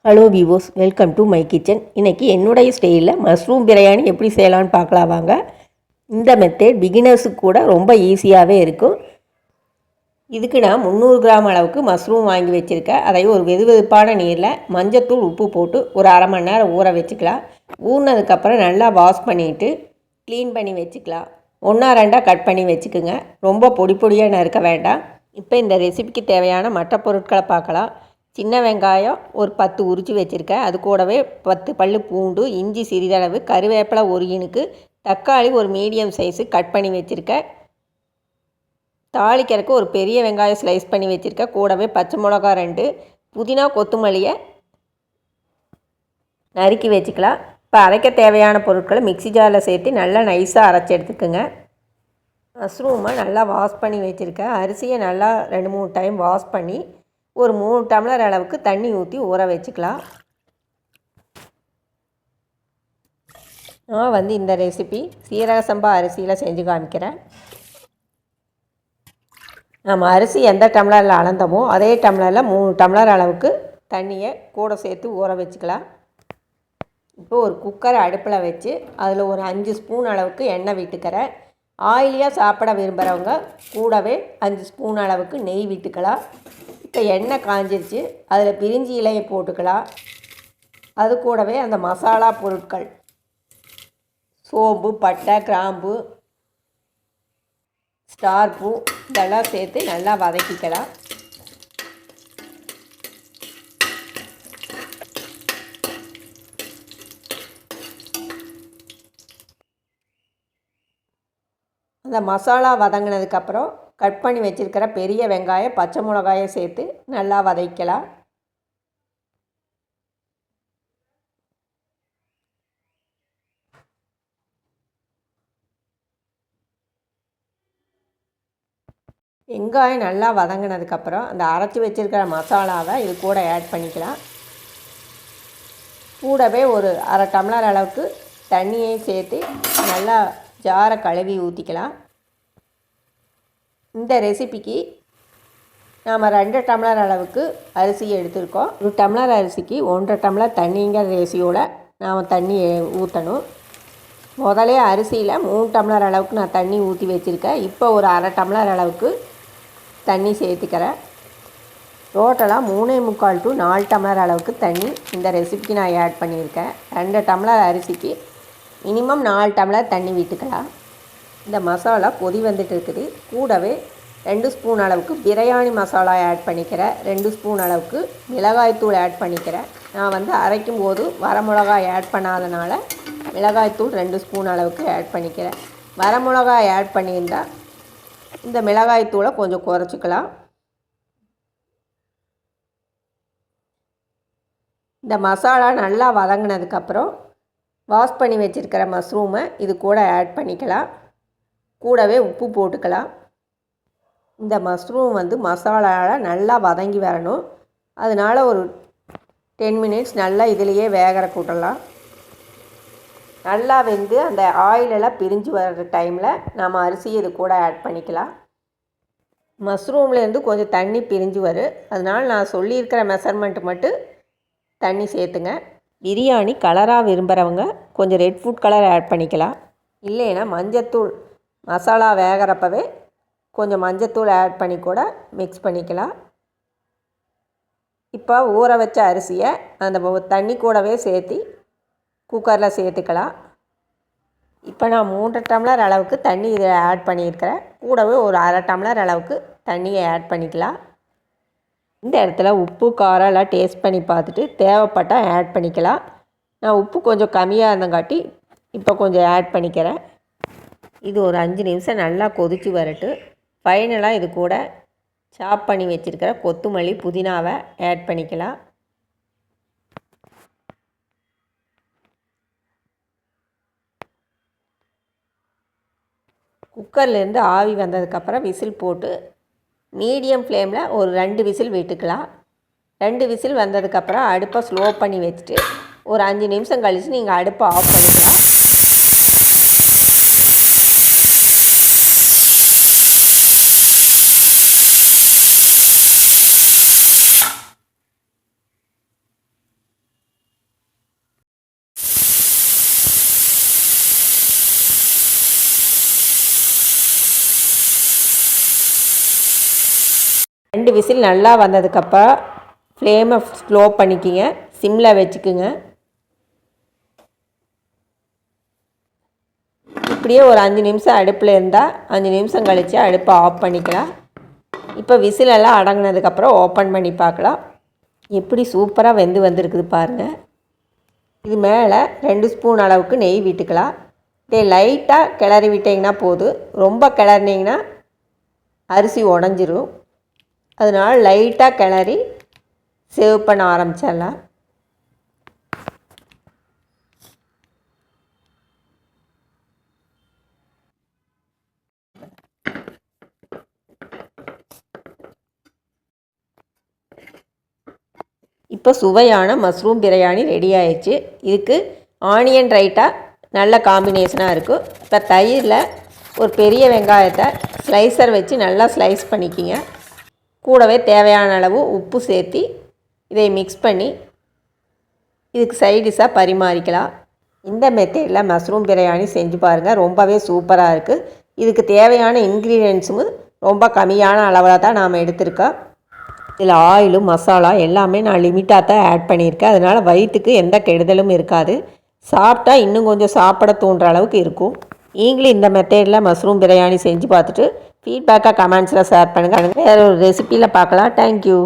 Hello விவோஸ், welcome to my kitchen. இன்றைக்கி என்னுடைய ஸ்டைலில் மஷ்ரூம் பிரியாணி எப்படி செய்யலான்னு பார்க்கலாம் வாங்க. இந்த மெத்தட் பிகினர்ஸுக்கு கூட ரொம்ப ஈஸியாகவே இருக்கும். இதுக்கு நான் 300 கிராம் அளவுக்கு மஷ்ரூம் வாங்கி வச்சுருக்கேன். அதையும் ஒரு வெதுவெதுப்பான நீரில் மஞ்சத்தூள் உப்பு போட்டு ஒரு அரை மணி நேரம் ஊற வச்சுக்கலாம். ஊறினதுக்கப்புறம் நல்லா வாஷ் பண்ணிவிட்டு க்ளீன் பண்ணி வச்சுக்கலாம். ஒன்றா ரெண்டாக கட் பண்ணி வச்சுக்குங்க. ரொம்ப பொடி பொடியாக நறுக்க வேண்டாம். இப்போ இந்த ரெசிபிக்கு தேவையான மற்ற பொருட்களை பார்க்கலாம். சின்ன வெங்காயம் ஒரு 10 உரித்து வச்சுருக்கேன். அது கூடவே 10 பல் பூண்டு, இஞ்சி சிறிதளவு, கருவேப்பிலை ஒரு இனுக்கு, தக்காளி ஒரு மீடியம் சைஸு கட் பண்ணி வச்சுருக்கேன். தாளிக்கிறதுக்கு ஒரு பெரிய வெங்காயம் ஸ்லைஸ் பண்ணி வச்சுருக்கேன். கூடவே பச்சை மிளகா 2, புதினா கொத்தமல்லியை நறுக்கி வச்சுக்கலாம். இப்போ அரைக்க தேவையான பொருட்களை மிக்ஸி ஜாரில் சேர்த்து நல்லா நைஸாக அரைச்சி எடுத்துக்கோங்க. மஷ்ரூமை நல்லா வாஷ் பண்ணி வச்சுருக்கேன். அரிசியை நல்லா 2-3 டைம் வாஷ் பண்ணி ஒரு 3 டம்ளர் அளவுக்கு தண்ணி ஊற்றி ஊற வச்சுக்கலாம். நான் இந்த ரெசிபி சீரக சம்பா அரிசியில் செஞ்சு காமிக்கிறேன். நம்ம அரிசி எந்த டம்ளரில் அளந்தோமோ அதே டம்ளரில் 3 டம்ளர் அளவுக்கு தண்ணியை கூட சேர்த்து ஊற வச்சுக்கலாம். இப்போ ஒரு குக்கரை அடுப்பில் வச்சு அதில் ஒரு 5 ஸ்பூன் அளவுக்கு எண்ணெய் விட்டுக்கிறேன். ஆயிலியாக சாப்பிட விரும்புகிறவங்க கூடவே 5 ஸ்பூன் அளவுக்கு நெய் விட்டுக்கலாம். இப்போ எண்ணெய் காஞ்சிருச்சு. அதில் பிரிஞ்சி இலையை போட்டுக்கலாம். அது கூடவே அந்த மசாலா பொருட்கள் சோம்பு, பட்டை, கிராம்பு, ஸ்டார் பூ இதெல்லாம் சேர்த்து நல்லா வதக்கிக்கலாம். அந்த மசாலா வதங்கினதுக்கப்புறம் கட் பண்ணி வச்சுருக்கிற பெரிய வெங்காயம், பச்சை மிளகாயை சேர்த்து நல்லா வதக்கலாம். வெங்காயம் நல்லா வதங்கினதுக்கப்புறம் அந்த அரைச்சி வச்சுருக்கிற மசாலாவை இது கூட ஆட் பண்ணிக்கலாம். கூடவே ஒரு அரை டம்ளர் அளவுக்கு தண்ணியை சேர்த்து நல்லா ஜாரை கழுவி ஊற்றிக்கலாம். இந்த ரெசிபிக்கு நாம் 2 டம்ளர் அளவுக்கு அரிசி எடுத்துருக்கோம். 1 டம்ளர் அரிசிக்கு 1.5 டம்ளர் தண்ணிங்கிற ரேசியோடு நாம் தண்ணி ஊற்றணும். முதலே அரிசியில் 3 டம்ளர் அளவுக்கு நான் தண்ணி ஊற்றி வச்சுருக்கேன். இப்போ ஒரு அரை டம்ளர் அளவுக்கு தண்ணி சேர்த்துக்கிறேன். டோட்டலாக 3.25 to 4 டம்ளர் அளவுக்கு தண்ணி இந்த ரெசிபிக்கு நான் ஆட் பண்ணியிருக்கேன். 2 டம்ளர் அரிசிக்கு மினிமம் 4 டம்ளர் தண்ணி விட்டுக்கலாம். இந்த மசாலா கொதி வந்துட்டு இருக்குது. கூடவே 2 ஸ்பூன் அளவுக்கு பிரியாணி மசாலா ஆட் பண்ணிக்கிறேன். 2 ஸ்பூன் அளவுக்கு மிளகாய்த்தூள் ஆட் பண்ணிக்கிறேன். நான் அரைக்கும் போது வரமிளகாய் ஆட் பண்ணாதனால மிளகாய்த்தூள் 2 ஸ்பூன் அளவுக்கு ஆட் பண்ணிக்கிறேன். வரமிளகாய் ஆட் பண்ணியிருந்தால் இந்த மிளகாய்த்தூளை கொஞ்சம் குறைச்சிக்கலாம். இந்த மசாலா நல்லா வதங்கினதுக்கப்புறம் வாஷ் பண்ணி வச்சுருக்கிற மஷ்ரூமை இது கூட ஆட் பண்ணிக்கலாம். கூடவே உப்பு போட்டுக்கலாம். இந்த மஷ்ரூம் மசாலாவில் நல்லா வதங்கி வரணும். அதனால் ஒரு 10 மினிட்ஸ் நல்லா இதிலையே வேகற கூட்டலாம். நல்லா வெந்து அந்த ஆயிலெல்லாம் பிரிஞ்சு வர்ற டைமில் நம்ம அரிசி இது கூட ஆட் பண்ணிக்கலாம். மஷ்ரூம்லேருந்து கொஞ்சம் தண்ணி பிரிஞ்சு வரும். அதனால் நான் சொல்லியிருக்கிற மெஷர்மெண்ட் மட்டும் தண்ணி சேர்த்துங்க. பிரியாணி கலராக விரும்புகிறவங்க கொஞ்சம் ரெட் ஃபுட் கலர் ஆட் பண்ணிக்கலாம். இல்லைன்னா மஞ்சத்தூள் மசாலா வேகிறப்பவே கொஞ்சம் மஞ்சத்தூள் ஆட் பண்ணி கூட மிக்ஸ் பண்ணிக்கலாம். இப்போ ஊற வச்ச அரிசியை அந்த தண்ணி கூடவே சேர்த்து குக்கரில் சேர்த்துக்கலாம். இப்போ நான் 3 டம்ளர் அளவுக்கு தண்ணி இதில் ஆட் பண்ணியிருக்கிறேன். கூடவே ஒரு அரை டம்ளர் அளவுக்கு தண்ணியை ஆட் பண்ணிக்கலாம். இந்த இடத்துல உப்பு காரம் எல்லாம் டேஸ்ட் பண்ணி பார்த்துட்டு தேவைப்பட்டால் ஆட் பண்ணிக்கலாம். நான் உப்பு கொஞ்சம் கம்மியாக இருந்தங்காட்டி இப்போ கொஞ்சம் ஆட் பண்ணிக்கிறேன். இது ஒரு 5 நிமிஷம் நல்லா கொதித்து வரட்டு. ஃபைனலாக இது கூட சாப் பண்ணி வச்சுருக்கிற கொத்தமல்லி, புதினாவை ஆட் பண்ணிக்கலாம். குக்கர்லேருந்து ஆவி வந்ததுக்கப்புறம் விசில் போட்டு மீடியம் ஃப்ளேமில் ஒரு 2 விசில் விட்டுக்கலாம். 2 விசில் வந்ததுக்கப்புறம் அடுப்பை ஸ்லோ பண்ணி வச்சுட்டு ஒரு 5 நிமிஷம் கழித்து நீங்கள் அடுப்பை ஆஃப் பண்ணிக்கலாம். 2 விசில் நல்லா வந்ததுக்கப்புறம் ஃப்ளேமை ஸ்லோ பண்ணிக்கிங்க, சிம்மில் வச்சுக்குங்க. இப்படியே ஒரு 5 நிமிஷம் அடுப்பில் இருந்தால் 5 நிமிஷம் கழித்து அடுப்பை ஆஃப் பண்ணிக்கலாம். இப்போ விசிலெல்லாம் அடங்கினதுக்கப்புறம் ஓப்பன் பண்ணி பார்க்கலாம். எப்படி சூப்பராக வெந்து வந்திருக்குது பாருங்கள். இது மேலே 2 ஸ்பூன் அளவுக்கு நெய் விட்டுக்கலாம். இதை லைட்டாக கிளறி விட்டிங்கன்னா போதும். ரொம்ப கிளறினீங்கன்னா அரிசி உடஞ்சிரும். அதனால் லைட்டாக கிளறி சேவ் பண்ண ஆரம்பிச்சிடலாம். இப்போ சுவையான மஷ்ரூம் பிரியாணி ரெடி ஆயிடுச்சு. இதுக்கு ஆனியன் ரைட்டா நல்ல காம்பினேஷனாக இருக்கும். இப்போ தயிரில் ஒரு பெரிய வெங்காயத்தை ஸ்லைசர் வச்சு நல்லா ஸ்லைஸ் பண்ணிக்கிங்க. கூடவே தேவையான அளவு உப்பு சேர்த்து இதை மிக்ஸ் பண்ணி இதுக்கு சைடிஷாக பரிமாறிக்கலாம். இந்த மெத்தடில் மஷ்ரூம் பிரியாணி செஞ்சு பாருங்கள், ரொம்பவே சூப்பராக இருக்குது. இதுக்கு தேவையான இன்க்ரீடியன்ஸும் ரொம்ப கம்மியான அளவில் தான் நாம் எடுத்திருக்கோம். இதில் ஆயிலும் மசாலா எல்லாமே நான் லிமிட்டாக தான் ஆட் பண்ணியிருக்கேன். அதனால் வயிற்றுக்கு எந்த கெடுதலும் இருக்காது. சாப்பிட்டா இன்னும் கொஞ்சம் சாப்பிட தோன்ற அளவுக்கு இருக்கும். நீங்களும் இந்த மெத்தடில் மஷ்ரூம் பிரியாணி செஞ்சு பார்த்துட்டு ஃபீட்பேக்காக கமெண்ட்ஸில் ஷேர் பண்ணுங்கள். வேறு ஒரு ரெசிப்பியில் பார்க்கலாம். தேங்க்யூ.